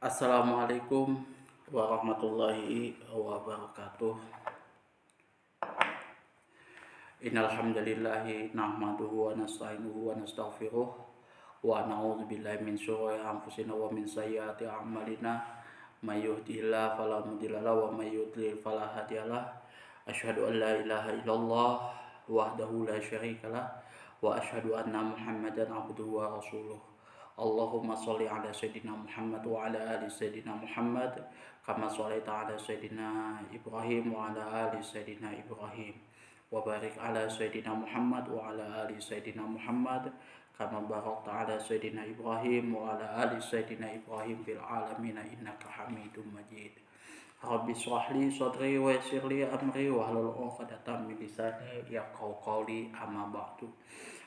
Assalamualaikum warahmatullahi wabarakatuh. Innal hamdalillahi nahmaduhu wa nasta'inuhu wa nastaghfiruh wa na'udzubillahi min syururi anfusina wa min sayyiati a'malina. May yahdihillahu fala mudilla lahu wa may yudlil fala hadiyalah. Asyhadu an la ilaha illallah wahdahu la syarikalah wa asyhadu anna Muhammadan abduhu wa rasuluh. Allahumma sholli ala sayyidina Muhammad wa ala ali sayyidina Muhammad kama shallaita ala sayyidina Ibrahim wa ala ali sayyidina Ibrahim wa barik ala sayyidina Muhammad wa ala ali sayyidina Muhammad kama barakta ala sayyidina Ibrahim wa ala ali sayyidina Ibrahim fil alamin innaka Hamidum Majid. Rabbi shrah li sadri wa yassir li amri wahlul 'uqdatam min lisani yafqahu qawli amma ba'du.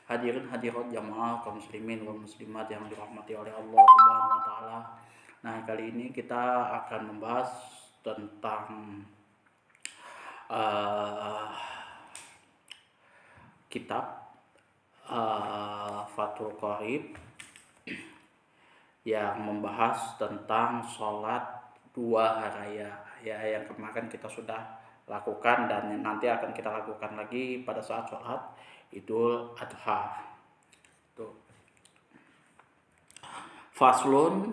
Hadirin hadirat jamaah kaum muslimin wal muslimat yang dirahmati oleh Allah Subhanahu wa taala. Nah, kali ini kita akan membahas tentang kitab Fathul Qorib yang membahas tentang sholat dua raya ya, yang kemarin kita sudah lakukan dan nanti akan kita lakukan lagi pada saat sholat Idul Adha. Tuh. Faslun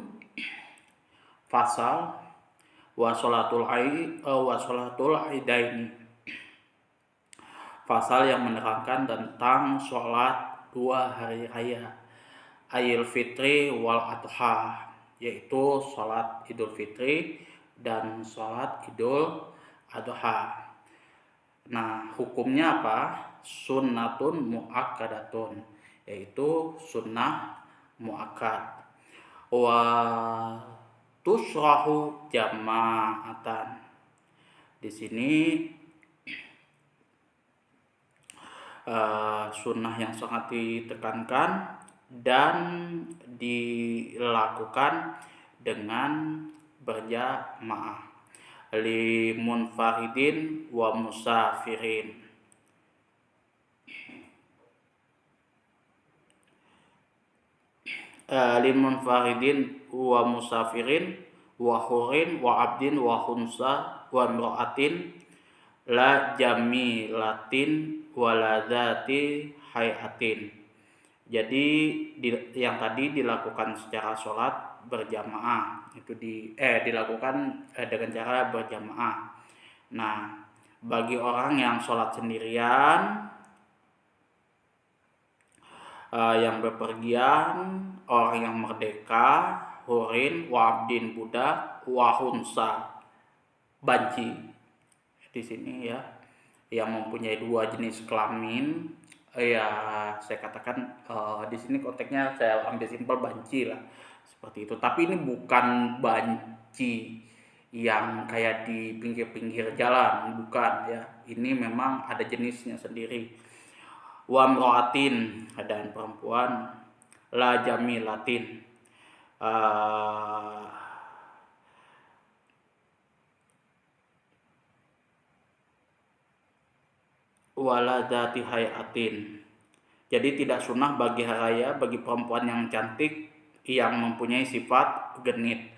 fasal wa sholatul idaini. Fasal yang menerangkan tentang sholat dua hari raya, Aidil Fitri wal Adha, yaitu sholat Idul Fitri dan sholat Idul Adha. Nah, hukumnya apa? Sunnatun muakkadatun, yaitu sunnah muakkad. Wa tusrahu jama'atan. Di sini sunnah yang sangat ditekankan dan dilakukan dengan berjamaah li munfaridin wa musafirin. Limunfaridin wa musafirin wa hurin wa abdin wa khunsa wa imra'atin la jamilatin wa ladzati hayatin. Jadi yang tadi dilakukan secara sholat berjamaah itu dilakukan dengan cara berjamaah. Nah, bagi orang yang sholat sendirian, yang bepergian, orang yang merdeka, hurin, wabdin budak, wahunsa banci. Di sini ya, yang mempunyai dua jenis kelamin, ya saya katakan di sini konteksnya saya ambil simpel banci lah, seperti itu. Tapi ini bukan banci yang kayak di pinggir-pinggir jalan, bukan ya. Ini memang ada jenisnya sendiri. Wa mro'atin, dan perempuan, la jamilatin, wala dzati hayatin. Jadi tidak sunnah bagi hari raya bagi perempuan yang cantik yang mempunyai sifat genit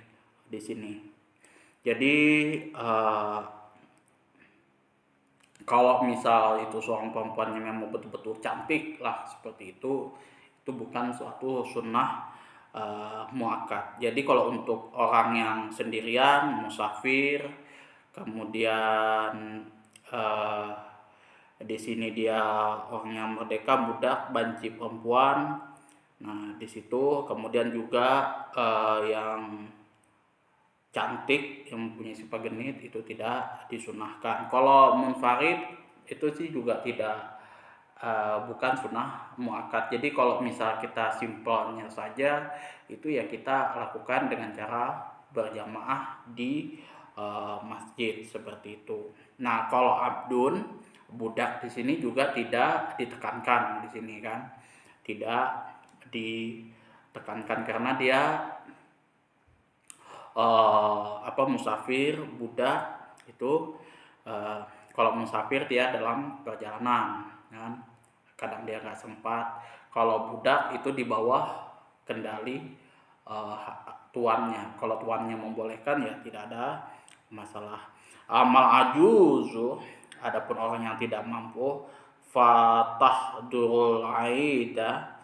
di sini. Jadi kalau misal itu seorang perempuan yang memang betul-betul cantik lah seperti itu bukan suatu sunnah muakkad. Jadi kalau untuk orang yang sendirian, musafir, kemudian di sini dia orang yang merdeka, budak, banci perempuan. Nah, di situ kemudian juga yang cantik yang mempunyai sifat genit itu tidak disunahkan. Kalau munfarid itu sih juga tidak bukan sunnah muakkad. Jadi kalau misal kita simpelnya saja itu ya kita lakukan dengan cara berjamaah di masjid seperti itu. Nah, kalau abdun budak di sini juga tidak ditekankan di sini kan. Tidak ditekankan karena dia musafir, budak itu kalau musafir dia dalam perjalanan kan, kadang dia nggak sempat. Kalau budak itu di bawah kendali tuannya. Kalau tuannya membolehkan ya tidak ada masalah. Amal ajuzu, adapun orang yang tidak mampu, fatahdurul aida,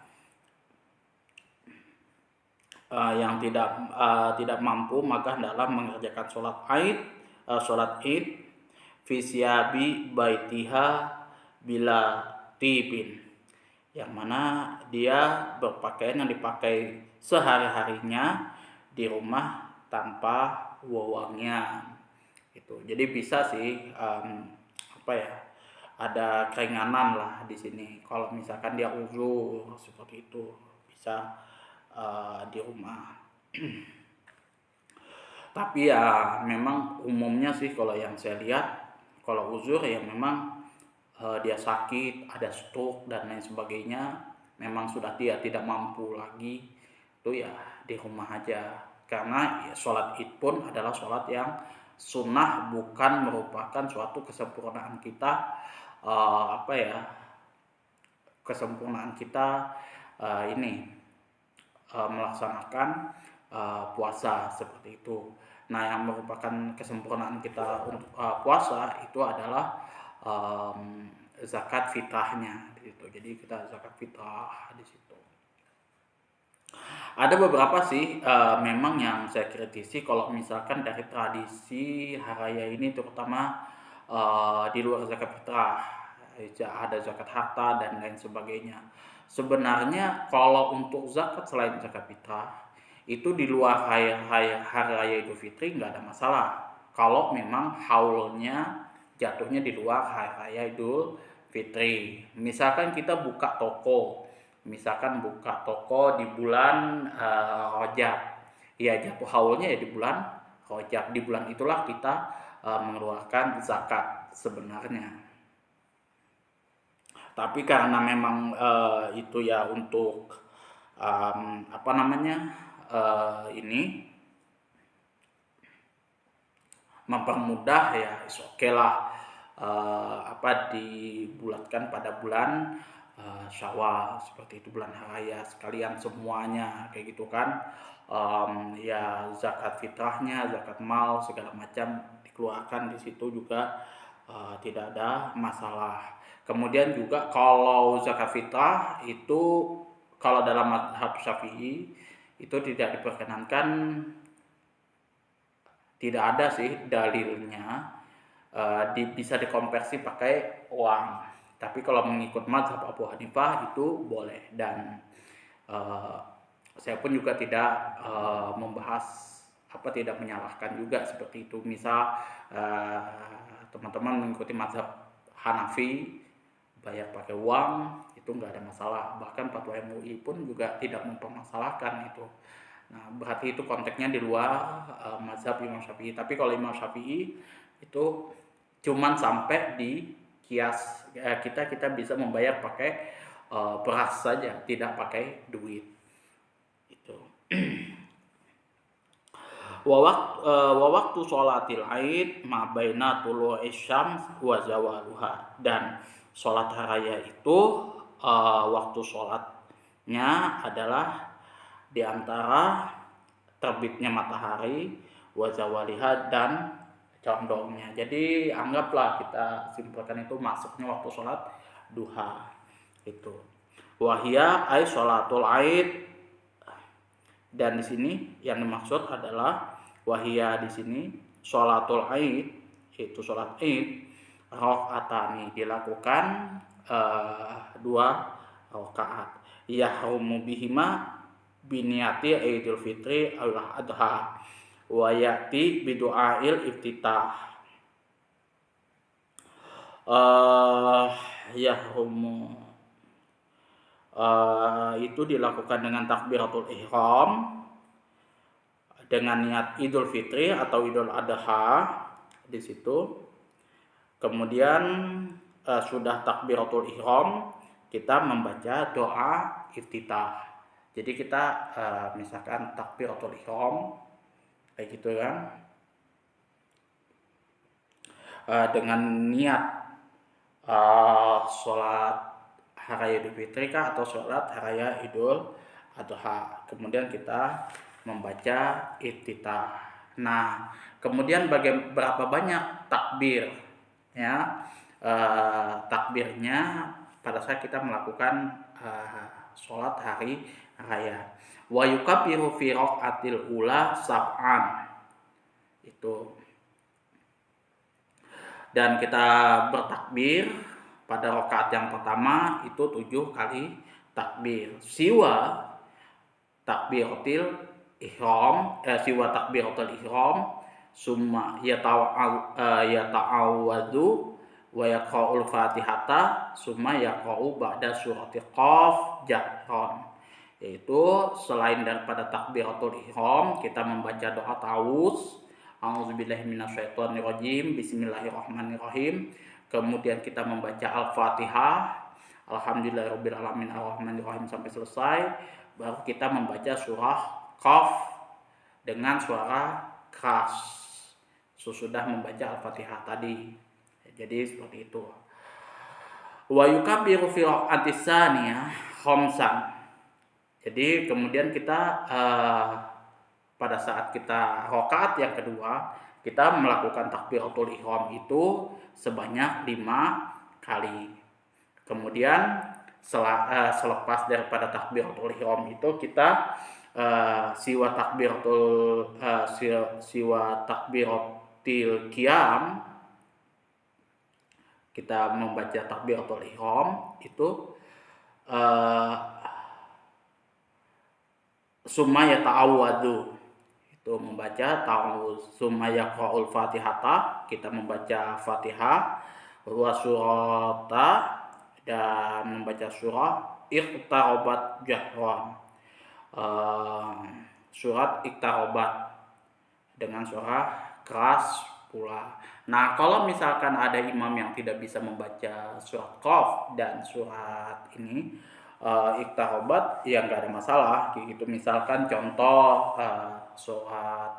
yang tidak mampu maka hendaklah mengerjakan sholat id fi siyabi baitiha bila tibin, yang mana dia berpakaian yang dipakai sehari-harinya di rumah tanpa wewangian. Itu jadi bisa sih ada keringanan lah di sini. Kalau misalkan dia uzur seperti itu bisa di rumah. Tapi ya memang umumnya sih kalau yang saya lihat, kalau uzur ya memang dia sakit, ada stroke dan lain sebagainya, memang sudah dia tidak mampu lagi, itu ya di rumah aja. Karena ya, sholat id pun adalah sholat yang sunnah, bukan merupakan suatu kesempurnaan kita, kesempurnaan kita melaksanakan puasa seperti itu. Nah, yang merupakan kesempurnaan kita untuk puasa itu adalah zakat fitrahnya gitu. Jadi kita zakat fitrah di situ. Ada beberapa sih memang yang saya kritisi kalau misalkan dari tradisi hari raya ini, terutama di luar zakat fitrah, ada zakat harta dan lain sebagainya. Sebenarnya kalau untuk zakat selain zakat fitrah itu di luar hari raya Idul Fitri nggak ada masalah. Kalau memang haulnya jatuhnya di luar hari raya Idul Fitri. Misalkan kita buka toko, di bulan Rajab, ya jatuh haulnya ya di bulan Rajab. Di bulan itulah kita mengeluarkan zakat sebenarnya. Tapi karena memang itu ya untuk ini mempermudah ya, oke lah dibulatkan pada bulan Syawal seperti itu, bulan hari raya sekalian semuanya kayak gitu kan. Ya zakat fitrahnya, zakat mal segala macam dikeluarkan di situ juga tidak ada masalah. Kemudian juga kalau zakat fitrah itu kalau dalam mazhab Syafi'i itu tidak diperkenankan, tidak ada sih dalilnya bisa dikonversi pakai uang. Tapi kalau mengikut mazhab Abu Hanifah itu boleh, dan saya pun juga tidak tidak menyalahkan juga seperti itu. Misal teman-teman mengikuti mazhab Hanafi bayar pakai uang, itu nggak ada masalah. Bahkan Fatwa MUI pun juga tidak mempermasalahkan itu. Nah, berarti itu konteksnya di luar mazhab Imam Syafi'i. Tapi kalau Imam Syafi'i itu cuman sampai di kias, kita bisa membayar pakai beras saja, tidak pakai duit. Itu. Wa waktu sholatil Aid ma baina tulu'i syams wa zawaluha, dan sholat hari raya itu waktu sholatnya adalah di antara terbitnya matahari wa zawaliha dan condongnya. Jadi anggaplah kita simpulkan itu masuknya waktu sholat duha itu. Wahia ay sholatul Aid, dan di sini yang dimaksud adalah wahia di sini sholatul Aid, itu sholat Id, rakaatani dilakukan 2 rakaat, yahrumu bihima biniyati Idul Fitri al Adha wa yati bidu'ail iftitah. Yahrumu itu dilakukan dengan takbiratul ihram dengan niat Idul Fitri atau Idul Adha di situ. Kemudian sudah takbiratul ihram, kita membaca doa iftitah. Jadi kita misalkan takbiratul ihram kayak gitu kan, dengan niat sholat hari raya Idul Fitri kah atau sholat hari raya Idul Adha. Kemudian kita membaca iftitah. Nah, kemudian berapa banyak takbir ya, takbirnya pada saat kita melakukan sholat hari raya. Wa yukabbiru fi raqatil ula sab'an, itu, dan kita bertakbir pada rakaat yang pertama itu 7 kali takbir. Siwa takbiratul ihram summa yata'awwadzu wa yaqra'ul fatihata summa yaqra'u ba'da surati qaf jahran, yaitu selain daripada takbiratul ihram kita membaca doa ta'awudz, a'udzubillahi minasyaitonirrajim, bismillahirrahmanirrahim, kemudian kita membaca al-fatihah, alhamdulillahirabbil alamin arrahmanirrahim sampai selesai, baru kita membaca surah qaf dengan suara keras sesudah membaca al-fatihah tadi. Jadi seperti itu. Wa yukabbiru fi raqatis tsaniyah khamsan. Jadi kemudian kita pada saat kita rakaat yang kedua kita melakukan takbiratul ihram itu sebanyak 5 kali. Kemudian selepas daripada takbiratul ihram itu kita siwa takbiratil qiyam, kita membaca takbiratul ihram itu summa yata'awwadzu, itu membaca ta'awudz, summa yaqra'ul fatihata, kita membaca fatihah, wa surata, dan membaca surah iqtarabat jahran, surat iqtarabat dengan suara keras pula. Nah, kalau misalkan ada imam yang tidak bisa membaca surat qaf dan surat ini iqtarabat, ya nggak ada masalah gitu. Misalkan contoh surat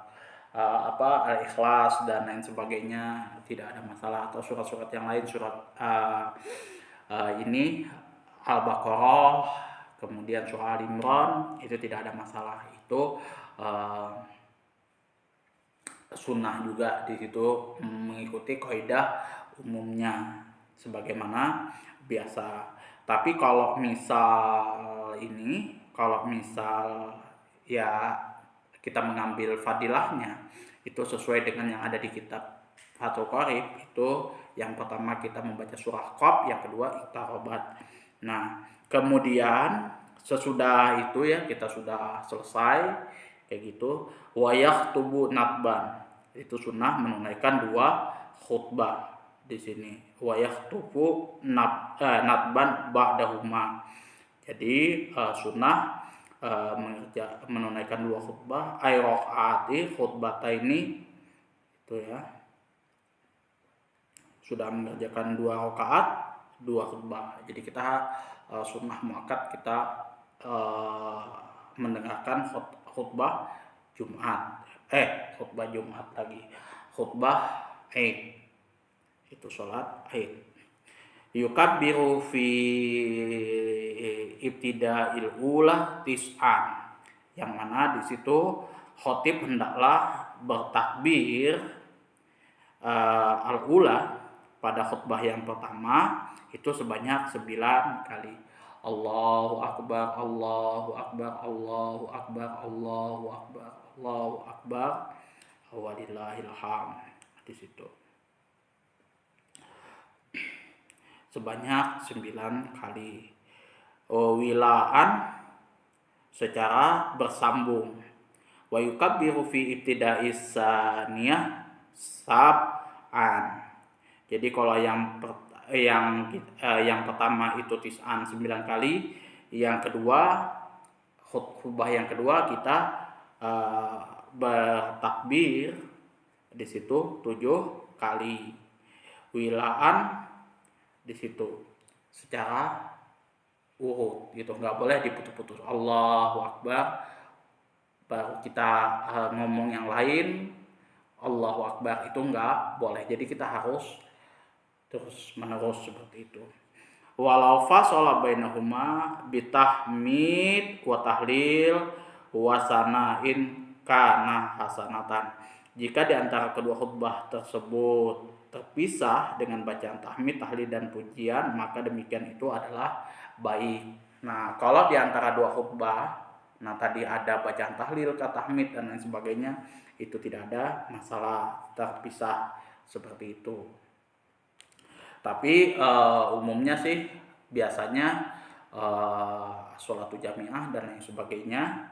Al-Ikhlas dan lain sebagainya, tidak ada masalah, atau surat-surat yang lain, surat ini Al-Baqarah, kemudian surah Al-Imran, itu tidak ada masalah. Itu sunnah juga di situ, mengikuti kaidah umumnya sebagaimana biasa. Tapi kalau misal ya kita mengambil fadilahnya itu sesuai dengan yang ada di kitab Fathul Qorib, itu yang pertama kita membaca surah Qaf, yang kedua iqtarabat. Nah, kemudian sesudah itu ya kita sudah selesai kayak gitu, wa yakhutubu natban, itu sunnah menunaikan 2 khutbah di sini. Wa yakhutubu natban ba'dahuma. Jadi sunnah menunaikan 2 khutbah, ay raqaati khutbataini, itu ya. Sudah mengerjakan 2 rakaat, 2 khutbah. Jadi kita sunnah muakkad kita mendengarkan khutbah Jumat. Khutbah Jumat lagi. Khutbah Id. Itu salat Id. Yukabbiru fi ibtida'il ula tis'an. Yang mana di situ khatib hendaklah bertakbir al-ula pada khutbah yang pertama itu sebanyak 9 kali. Allahu akbar, Allahu akbar, Allahu akbar, Allahu akbar, Allahu akbar, walillahil hamd. Di situ sebanyak 9 kali. Wilaan secara bersambung. Wa yukabbiru fi ibtida'is tsaniyah sab'an. Jadi kalau yang pertama itu tis'an 9 kali, yang kedua khutbah yang kedua kita bertakbir di situ 7 kali. Wilaan di situ secara urut gitu, nggak boleh diputus-putus. Allahu akbar baru kita ngomong yang lain, Allahu akbar itu nggak boleh. Jadi kita harus terus menerus seperti itu. Walau fasala bainahuma bitahmid wa tahlil wasanain kana hasanatan. Jika di antara kedua khutbah tersebut terpisah dengan bacaan tahmid, tahlil dan pujian, maka demikian itu adalah baik. Nah, kalau di antara dua khutbah, nah tadi ada bacaan tahlil, tahmid dan lain sebagainya, itu tidak ada masalah terpisah seperti itu. Tapi umumnya sih biasanya sholatu jamiah dan lain sebagainya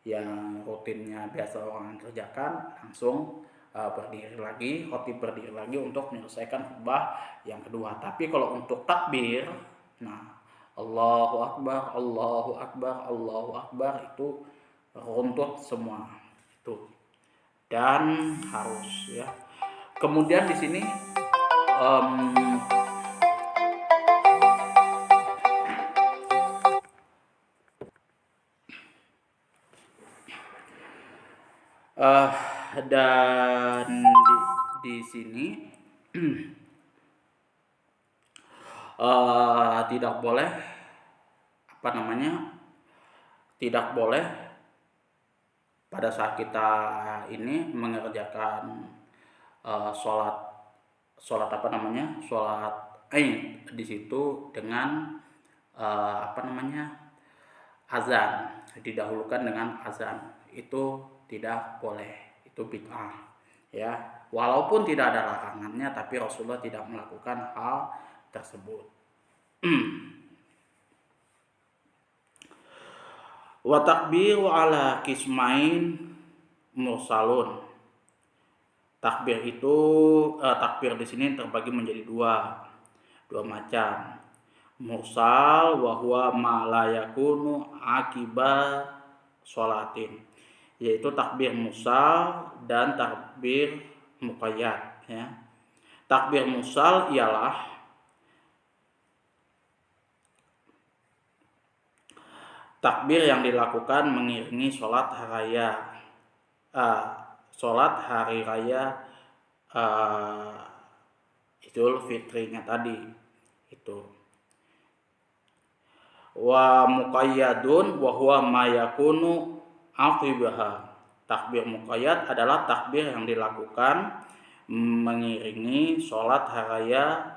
yang rutinnya biasa orang kerjakan langsung berdiri lagi, khotib berdiri lagi untuk menyelesaikan khutbah yang kedua. Tapi kalau untuk takbir, nah Allahu Akbar, Allahu Akbar, Allahu Akbar itu runtut semua itu dan harus ya. Kemudian di sini dan di sini tidak boleh tidak boleh pada saat kita ini mengerjakan sholat Aid di situ dengan azan, didahulukan dengan azan, itu tidak boleh, itu bid'ah ya. Walaupun tidak ada larangannya, tapi Rasulullah tidak melakukan hal tersebut. Wa takbiru ala kismain mursalun. Takbir itu takbir di sini terbagi menjadi dua macam. Mursal wa huwa ma la yakunu akiba sholatin, yaitu takbir mursal dan takbir muqayyad ya. Takbir mursal ialah takbir yang dilakukan mengiringi sholat hari raya Idul Fitrinya tadi itu. Wa muqayyadun wa huwa ma yakunu aqibaha. Takbir muqayyad adalah takbir yang dilakukan mengiringi sholat hari raya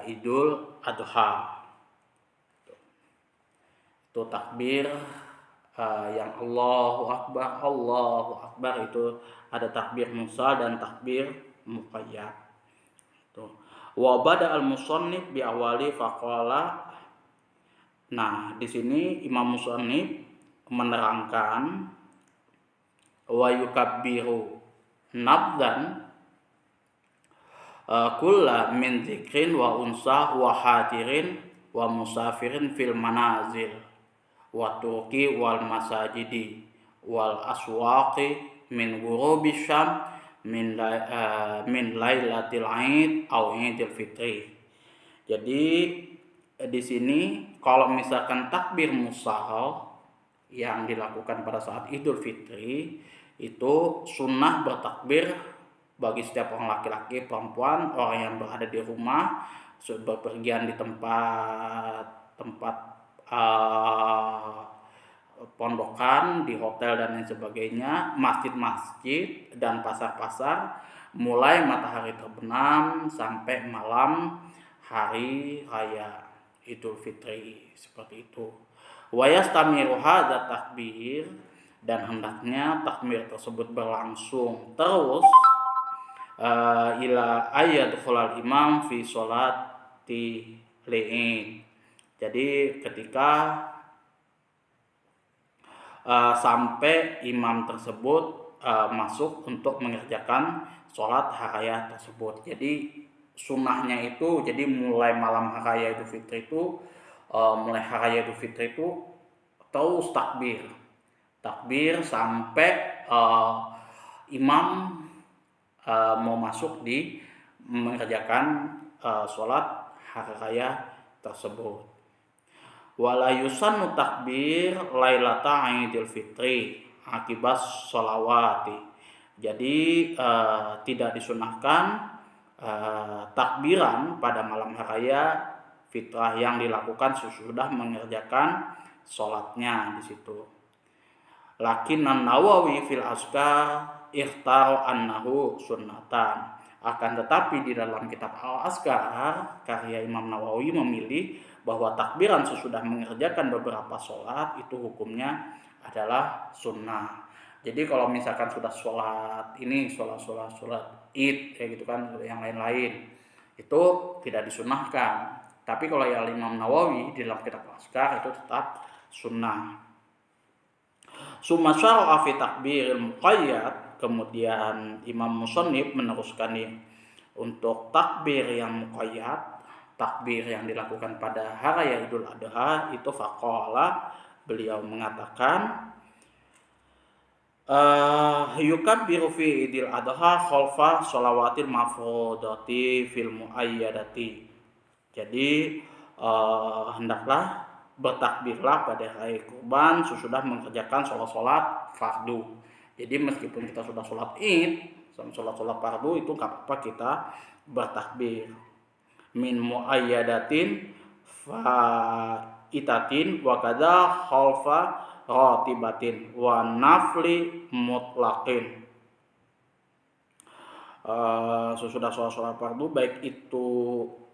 Idul Adha. Itu takbir yang Allahu Akbar itu ada takbir mursal dan takbir muqayyad. Wa bada al-musannif bi awali faqala. Nah, di sini Imam Musannif menerangkan wa yukabbiru nabdan kulla min dzikrin wa unsa wa hadirin wa musafirin fil manazil wa turki wal masajidi wal aswaqi min ghurubi syam min lailatil Aid au Idul Fitri. Jadi di sini kalau misalkan takbir mursal yang dilakukan pada saat Idul Fitri, itu sunnah bertakbir bagi setiap orang laki-laki, perempuan, orang yang berada di rumah, berpergian di tempat pondokan, di hotel dan lain sebagainya, masjid-masjid dan pasar-pasar, mulai matahari terbenam sampai malam hari raya Idul Fitri, seperti itu. Wa yastamiru hadza takbir, dan hendaknya takbir tersebut berlangsung terus ila ayyadkhulal imam fi sholati li'id. Jadi ketika sampai imam tersebut masuk untuk mengerjakan sholat hari raya tersebut. Jadi sunnahnya itu, jadi mulai malam hari raya Idul Fitri itu, mulai hari raya Idul Fitri itu terus takbir sampai imam mau masuk di mengerjakan sholat hari raya tersebut. Wala yusannu takbir lailata Idul Fitri akibat sholawati. Jadi tidak disunahkan takbiran pada malam hari raya fitrah yang dilakukan sesudah mengerjakan sholatnya di situ. Lakin An-Nawawi fil Azkar ikhtar annahu sunnatan. Akan tetapi di dalam kitab Al-Azkar karya Imam Nawawi memilih bahwa takbiran sesudah mengerjakan beberapa sholat itu hukumnya adalah sunnah. Jadi kalau misalkan sudah sholat id kayak gitu kan, yang lain-lain itu tidak disunahkan. Tapi kalau yang Imam Nawawi di dalam kitab Al-Azkar itu tetap sunnah. Summa syara'a fi takbiril muqayyad, kemudian Imam Musannif meneruskan untuk takbir yang muqayyad, takbir yang dilakukan pada hari raya Idul Adha itu faqala, beliau mengatakan yukabbiru fi Idul Adha khalfa shalawatil mafrudati fil muayyadati. Jadi hendaklah bertakbirlah pada hari kurban sesudah mengerjakan sholat fardu. Jadi meskipun kita sudah sholat id, sholat fardu itu nggak apa-apa kita bertakbir. Min muayyadatin faitatin wa kadza khalfa ratibatin wa nafli mutlaqin. Sesudah sholat fardu, baik itu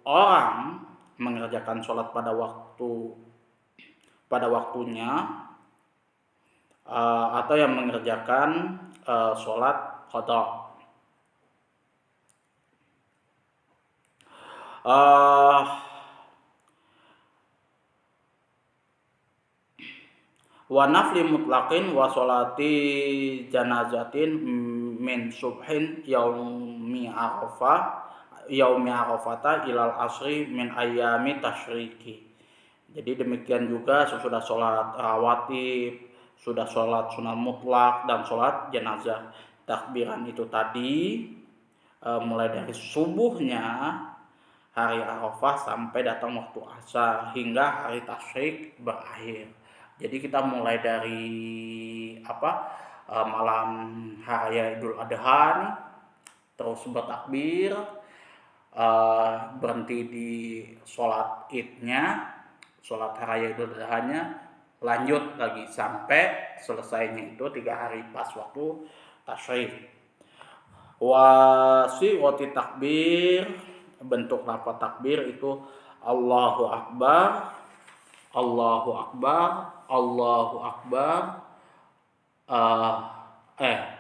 orang mengerjakan sholat pada waktunya atau yang mengerjakan sholat qada. Wa nafli mutlaqin wa sholati janazatin min subhin yaumi arafata ilal asri min ayami tasyriki. Jadi demikian juga sesudah sholat rawatib, sudah sholat sunat mutlak dan sholat jenazah. Takbiran itu tadi mulai dari subuhnya hari Arafah sampai datang waktu asar hingga hari tasyrik berakhir. Jadi kita mulai dari malam hari Idul Adha nih, terus bertakbir, berhenti di sholat idnya, sholat hari Idul Adha-nya, lanjut lagi sampai selesainya itu 3 hari pas waktu tasyrik. Wasiwati takbir, bentuk lafaz takbir itu Allahu Akbar, Allahu Akbar, Allahu Akbar,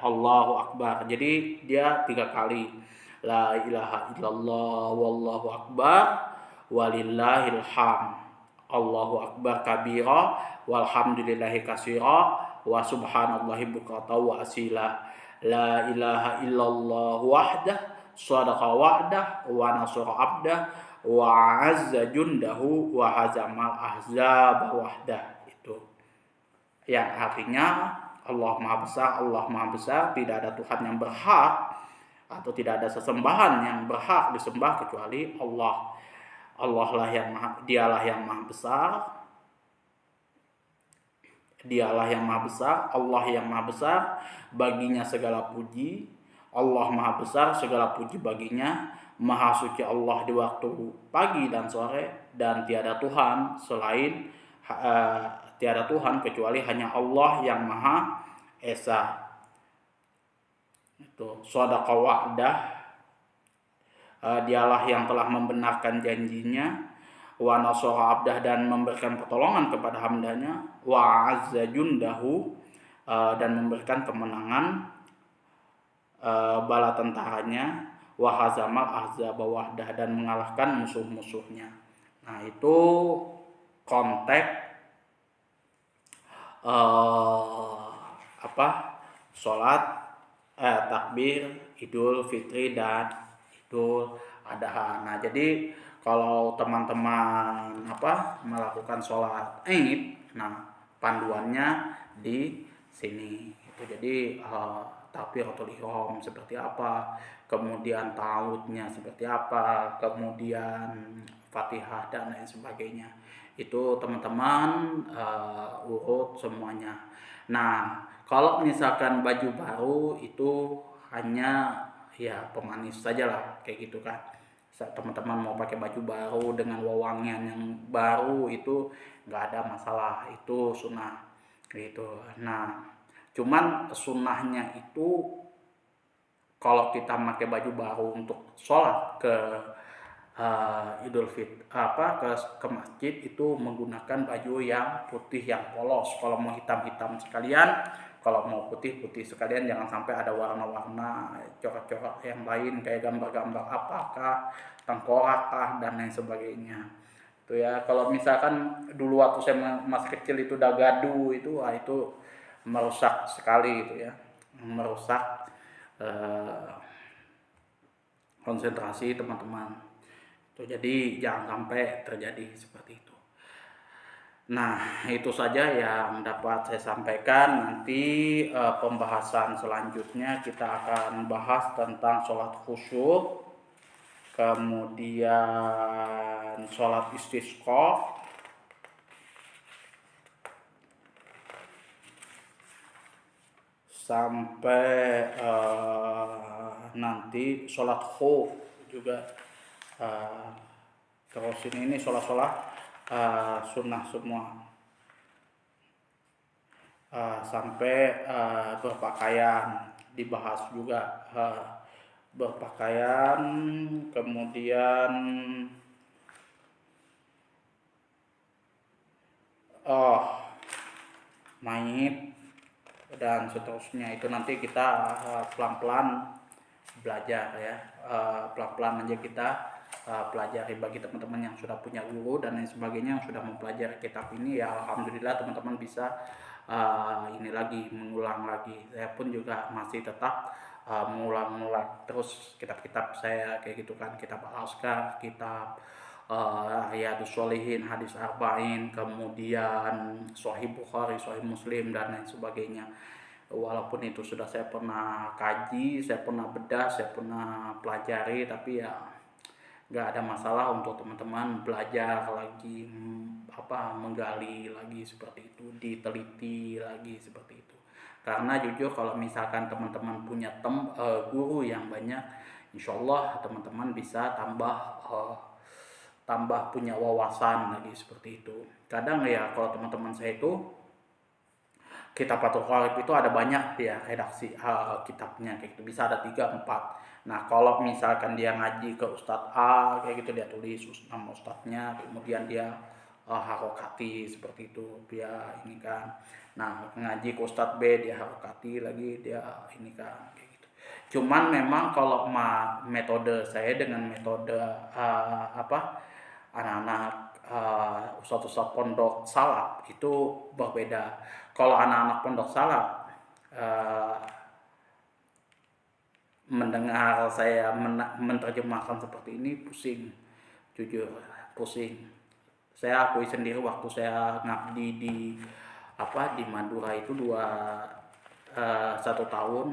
Allahu Akbar. Jadi dia 3 kali. La ilaha illallah wallahu akbar walillahil hamd. Allahu akbar kabira walhamdulillahi katsira wa subhanallahi bukratan wa asila. La ilaha illallah wahdah shadaqa wa'dah wa nasara abdah wa azza jundahu wa hazamal ahzab wahdah. Itu yang artinya Allah Maha Besar, Allah Maha Besar, tidak ada Tuhan yang berhak atau tidak ada sesembahan yang berhak disembah kecuali Allah. Dialah yang Maha Besar. Dialah yang Maha Besar, Allah yang Maha Besar, baginya segala puji. Allah Maha Besar, segala puji baginya. Maha suci Allah di waktu pagi dan sore, dan tiada Tuhan tiada Tuhan kecuali hanya Allah yang Maha Esa. Itu shadaqa wa'dah, dialah yang telah membenarkan janjinya, wa nasara abdah, dan memberikan pertolongan kepada hambanya, wa azza jundahu, dan memberikan kemenangan bala tentaranya, wa hazamal ahzab wahdah, dan mengalahkan musuh-musuhnya. Nah, itu konteks sholat takbir Idul Fitri dan Idul Adha. Nah, jadi kalau teman-teman melakukan sholat Id, nah panduannya di sini. Itu jadi takbiratul ihram seperti apa, kemudian ta'awudnya seperti apa, kemudian Fatihah dan lain sebagainya. Itu teman-teman urut semuanya. Nah, kalau misalkan baju baru itu hanya ya pemanis saja lah, kayak gitu kan. Teman-teman mau pakai baju baru dengan wewangian yang baru itu nggak ada masalah, itu sunnah gitu. Nah, Cuman sunnahnya itu kalau kita pakai baju baru untuk sholat ke Idul Fit apa ke masjid itu menggunakan baju yang putih yang polos. Kalau mau hitam-hitam sekalian, kalau mau putih-putih sekalian, jangan sampai ada warna-warna corak-corak yang lain kayak gambar-gambar apakah, tengkorak kah dan lain sebagainya. Itu ya, kalau misalkan dulu waktu saya masih kecil itu udah gaduh itu, itu merusak sekali itu ya, merusak eh, konsentrasi teman-teman. Tuh, jadi jangan sampai terjadi seperti itu. Nah, itu saja yang dapat saya sampaikan. Nanti pembahasan selanjutnya kita akan bahas tentang sholat khusyuk, kemudian sholat istisqa, sampai nanti sholat khauf juga. Terus ini sholat-sholat sunnah semua, sampai berpakaian dibahas juga, berpakaian, kemudian mayit dan seterusnya. Itu nanti kita pelan-pelan belajar ya, pelan-pelan aja kita pelajari. Bagi teman-teman yang sudah punya guru dan lain sebagainya yang sudah mempelajari kitab ini, ya alhamdulillah teman-teman bisa ini lagi, mengulang lagi. Saya pun juga masih tetap mengulang-ulang terus kitab-kitab saya kayak gitu kan, kitab Al-Azkar, kitab Riyadhus Shalihin, hadis arba'in, kemudian Sahih Bukhari, Sahih Muslim dan lain sebagainya. Walaupun itu sudah saya pernah kaji, saya pernah bedah, saya pernah pelajari, tapi ya nggak ada masalah untuk teman-teman belajar lagi, menggali lagi seperti itu, diteliti lagi seperti itu. Karena jujur kalau misalkan teman-teman punya guru yang banyak, insya Allah teman-teman bisa tambah punya wawasan lagi seperti itu. Kadang ya kalau teman-teman saya itu kitab Fathul Qorib itu ada banyak ya redaksi kitabnya kayak gitu, bisa ada 3-4. Nah kalau misalkan dia ngaji ke Ustadz A kayak gitu, dia tulis nama Ustadznya, kemudian dia harokati seperti itu, dia ini kan. Nah ngaji ke Ustadz B dia harokati lagi, dia ini kan kayak gitu. Cuman memang kalau metode saya dengan metode anak-anak ustadz-ustadz pondok salaf itu berbeda. Kalau anak-anak pondok salaf mendengar saya menerjemahkan seperti ini pusing, jujur pusing. Saya akui sendiri waktu saya ngabdi di Madura itu 1 tahun,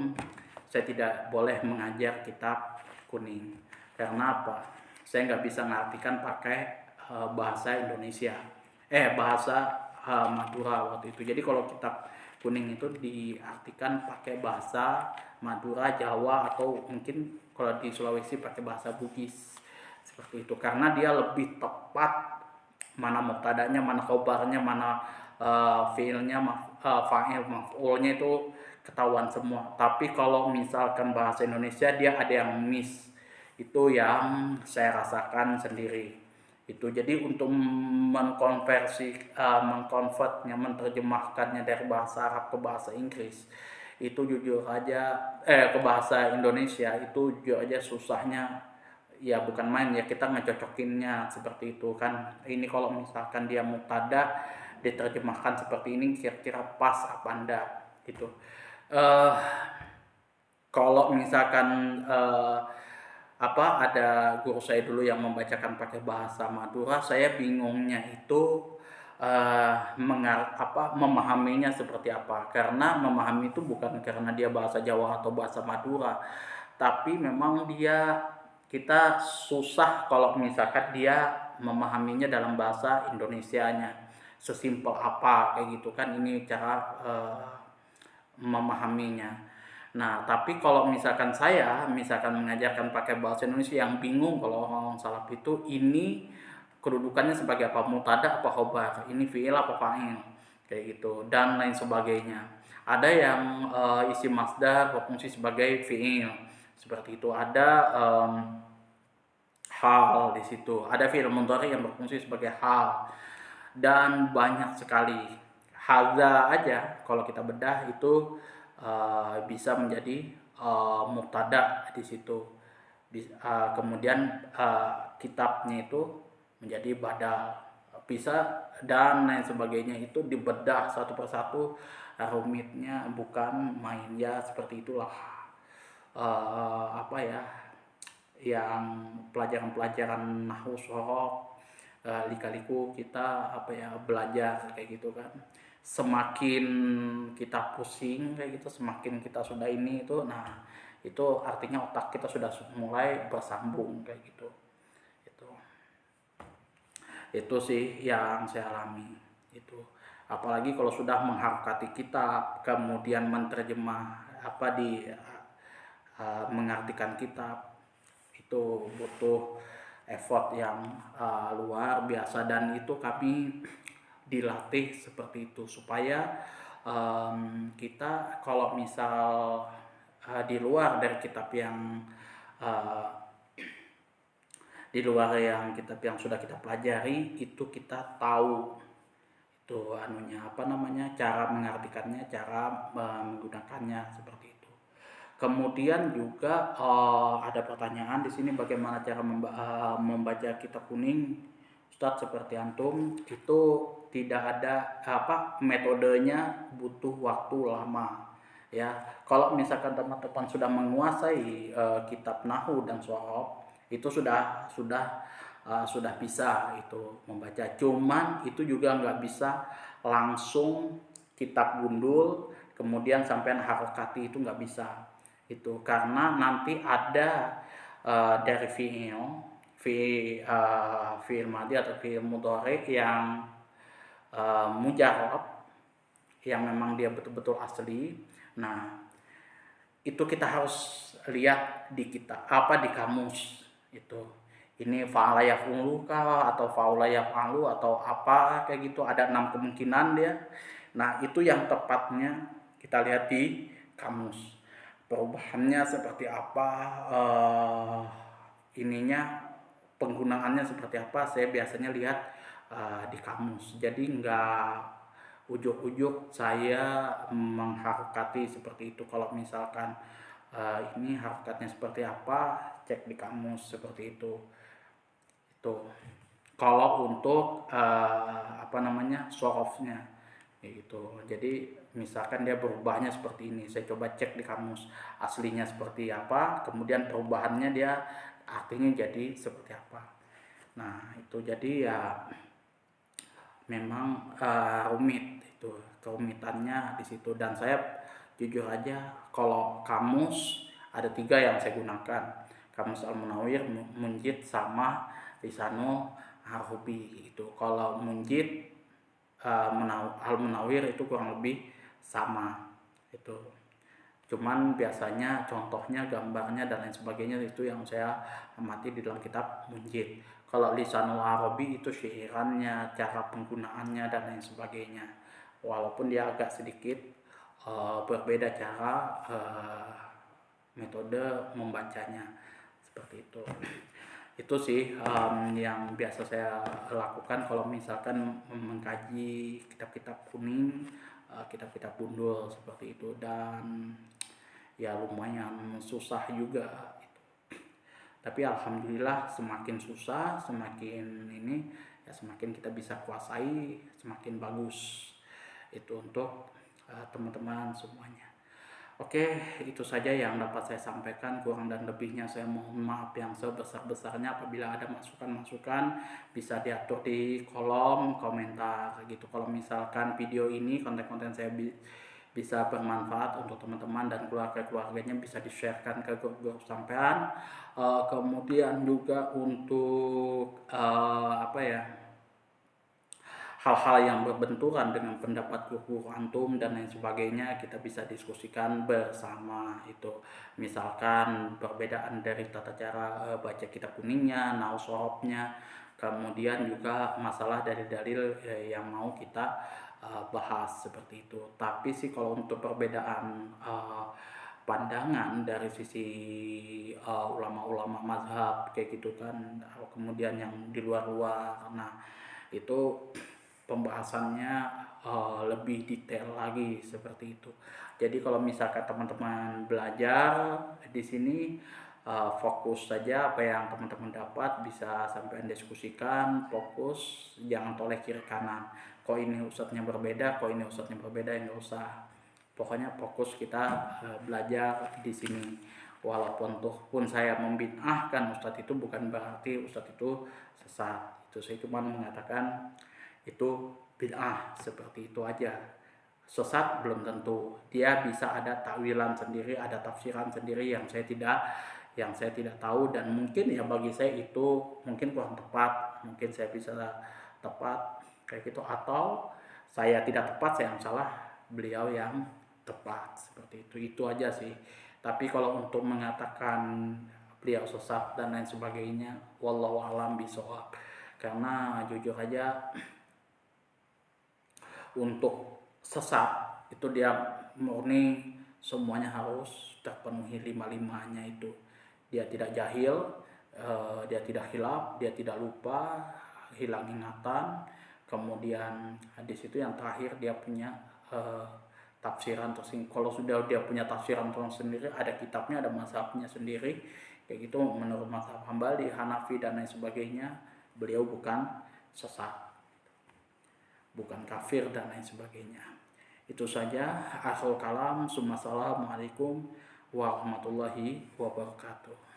saya tidak boleh mengajar kitab kuning. Karena apa? Saya nggak bisa ngartikan pakai bahasa Indonesia, bahasa Madura waktu itu. Jadi kalau kitab kuning itu diartikan pakai bahasa Madura, Jawa, atau mungkin kalau di Sulawesi pakai bahasa Bugis seperti itu. Karena dia lebih tepat mana mubtada'nya, mana khobarnya, mana fiilnya, fa'il, maf'ulnya itu ketahuan semua. Tapi kalau misalkan bahasa Indonesia dia ada yang miss, itu yang saya rasakan sendiri. Itu jadi untuk mengkonvertnya, menerjemahkannya dari bahasa Arab ke bahasa Inggris, itu jujur aja ke bahasa Indonesia itu jujur aja susahnya ya, bukan main ya, kita ngecocokinnya seperti itu kan. Ini kalau misalkan dia mubtada diterjemahkan seperti ini, kira-kira pas apa enggak gitu. Kalau misalkan ada guru saya dulu yang membacakan pakai bahasa Madura, saya bingungnya itu memahaminya seperti apa. Karena memahami itu bukan karena dia bahasa Jawa atau bahasa Madura, tapi memang kita susah kalau misalkan dia memahaminya dalam bahasa Indonesianya, sesimpel apa kayak gitu kan. Ini cara memahaminya. Nah, tapi kalau misalkan saya mengajarkan pakai bahasa Indonesia, yang bingung kalau orang salaf itu ini kedudukannya sebagai apa, mutada apa khobar, ini fi'il apa fa'il kayak gitu, dan lain sebagainya. Ada yang isim masdar berfungsi sebagai fiil seperti itu, ada hal di situ, ada fiil mudhari yang berfungsi sebagai hal, dan banyak sekali. Hadza aja kalau kita bedah itu bisa menjadi mubtada di situ. Kemudian kitabnya itu menjadi badal, bisa, dan lain sebagainya. Itu dibedah satu persatu, rumitnya bukan main ya, seperti itulah apa ya, yang pelajaran-pelajaran nahwu sorof, lika-liku kita apa ya belajar kayak gitu kan. Semakin kita pusing kayak gitu, semakin kita sudah ini itu, nah itu artinya otak kita sudah mulai bersambung kayak gitu. Itu sih yang saya alami itu. Apalagi kalau sudah mengharokati kitab, kemudian menerjemah apa di mengartikan kitab, itu butuh effort yang luar biasa, dan itu kami dilatih seperti itu supaya kita kalau misal di luar dari kitab yang uh, di luar yang kitab yang sudah kita pelajari, itu kita tahu itu anunya apa namanya, cara mengartikannya, cara menggunakannya seperti itu. Kemudian juga ada pertanyaan di sini, bagaimana cara membaca kitab kuning Ustadz? Seperti antum itu tidak ada apa metodenya, butuh waktu lama ya. Kalau misalkan teman-teman sudah menguasai kitab nahwu dan shorof, itu sudah bisa itu membaca. Cuman itu juga nggak bisa langsung kitab gundul kemudian sampai harokati, itu nggak bisa itu, karena nanti ada dari fiil madi atau fiil mudhari yang mujarab, yang memang dia betul-betul asli. Nah itu kita harus lihat di kita apa di kamus itu, ini fa'ala yaf'ulu kah atau fa'ula yaf'alu atau apa kayak gitu, ada 6 kemungkinan dia. Nah itu yang tepatnya kita lihat di kamus, perubahannya seperti apa, ininya penggunaannya seperti apa, saya biasanya lihat di kamus. Jadi nggak ujuk-ujuk saya mengharokati seperti itu. Kalau misalkan ini harokatnya seperti apa, cek di kamus seperti itu. Kalau untuk apa namanya sorofnya gitu. Jadi misalkan dia berubahnya seperti ini, saya coba cek di kamus aslinya seperti apa, kemudian perubahannya dia artinya jadi seperti apa. Nah itu jadi ya memang rumit, itu kerumitannya di situ. Dan saya jujur aja, kalau kamus ada 3 yang saya gunakan, kamus Al-Munawwir, Munjid, sama Lisanul Arabi itu. Kalau Munjid Al-Munawwir itu kurang lebih sama itu, cuman biasanya contohnya, gambarnya dan lain sebagainya itu yang saya amati di dalam kitab Munjid. Kalau Lisanul Arabi itu syairannya, cara penggunaannya dan lain sebagainya, walaupun dia agak sedikit berbeda cara metode membacanya seperti itu. Itu sih yang biasa saya lakukan kalau misalkan mengkaji kitab-kitab kuning, kitab-kitab gundul seperti itu. Dan ya lumayan susah juga itu. Tapi alhamdulillah semakin susah, semakin ini ya semakin kita bisa kuasai, semakin bagus itu untuk teman-teman semuanya. Oke, itu saja yang dapat saya sampaikan. Kurang dan lebihnya saya mohon maaf yang sebesar-besarnya. Apabila ada masukan-masukan, bisa diatur di kolom komentar gitu. Kalau misalkan video ini, konten-konten saya bisa bermanfaat untuk teman-teman dan keluarga-keluarganya, bisa di-sharekan ke grup-grup sampean. Kemudian juga untuk apa ya, hal-hal yang berbenturan dengan pendapat guru antum dan lain sebagainya, kita bisa diskusikan bersama itu. Misalkan perbedaan dari tata cara baca kitab kuningnya, nahwu sorofnya, kemudian juga masalah dalil-dalil yang mau kita bahas seperti itu. Tapi sih kalau untuk perbedaan pandangan dari sisi ulama-ulama mazhab kayak gitu kan, kemudian yang di luar-luar, nah itu pembahasannya lebih detail lagi seperti itu. Jadi kalau misalkan teman-teman belajar di sini, fokus saja apa yang teman-teman dapat bisa sampai diskusikan, fokus, jangan toleh kiri kanan. Kok ini ustadznya berbeda, kok ini ustadznya berbeda, enggak usah. Pokoknya fokus kita belajar di sini. Walaupun tuh pun saya membid'ahkan ustadz itu bukan berarti ustadz itu sesat. Itu saya cuma mengatakan itu bid'ah, seperti itu aja. Sesat belum tentu, dia bisa ada takwilan sendiri, ada tafsiran sendiri yang saya tidak tahu, dan mungkin ya bagi saya itu mungkin kurang tepat, mungkin saya bisa tepat kayak gitu, atau saya tidak tepat, saya yang salah, beliau yang tepat, seperti itu aja sih. Tapi kalau untuk mengatakan beliau sesat dan lain sebagainya, wallahu alam bisawab. Karena jujur aja untuk sesat itu dia murni semuanya harus terpenuhi lima-limanya itu. Dia tidak jahil, dia tidak hilaf, dia tidak lupa, hilang ingatan. Kemudian hadis itu yang terakhir dia punya tafsiran tersendiri. Kalau sudah dia punya tafsiran tersendiri, ada kitabnya, ada mazhabnya sendiri kayak gitu. Menurut mazhab Hambali, Hanafi dan lain sebagainya, beliau bukan sesat, bukan kafir dan lain sebagainya. Itu saja akhirul kalam. Assalamualaikum warahmatullahi wabarakatuh.